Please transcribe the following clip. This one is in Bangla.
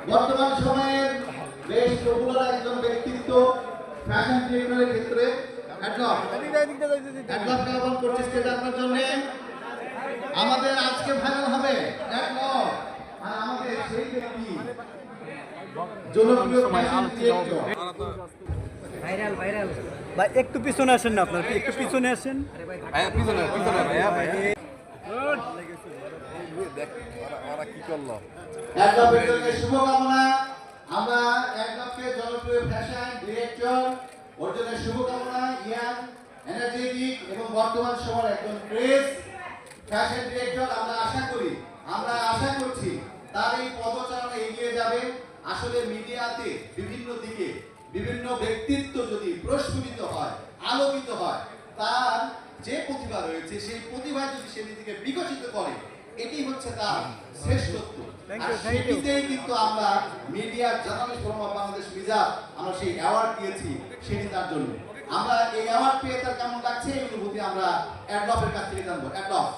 বর্তমান সময়ের বেশ পপুলার একজন ব্যক্তিত্ব ফ্যাশন ডিজাইনের ক্ষেত্রে অ্যাডলফ কেমন করছে সেটা আপনার জন্য আমাদের আজকে ভাইরাল হবে অ্যাডলফ আর আমাদের সেই ব্যক্তি জনপ্রিয় ফ্যাশন ডিরেক্টর ভাইরাল ভাইরাল ভাই একটু পিছনে আসেন না, আপনার একটু পিছনে আসেন। পিছনে পিছনে ভাইয়া ভাই দেখ ওরা কি করলো। অ্যাডলফের জন্য শুভকামনা। আমরা অ্যাডলফকে জনপ্রিয় ফ্যাশন ডিরেক্টর ওর জন্য শুভকামনা। ইয়াং, এনার্জেটিক এবং বর্তমান সময়ের একজন ক্রেজ ফ্যাশন ডিরেক্টর। আমরা আশা করছি তার এই পদচারণা এগিয়ে যাবে। আসলে মিডিয়াতে বিভিন্ন দিকে বিভিন্ন ব্যক্তিত্ব যদি প্রস্ফুটিত হয়, আলোকিত হয়, তার যে প্রতিভা রয়েছে সেই প্রতিভা যদি সেদিকে বিকশিত করে, এটি হচ্ছে তার শ্রেষ্ঠত্ব। আর সেটিতেই কিন্তু আমরা মিডিয়ার journalist forum of Bangladesh Mirza আমরা সেই অ্যাওয়ার্ড দিয়েছি সেটি তার জন্য। আমরা এই অ্যাওয়ার্ড পেয়ে তার কেমন লাগছে এই অনুভূতি আমরা অ্যাডলফের কাছ থেকে জানবো। অ্যাডলফ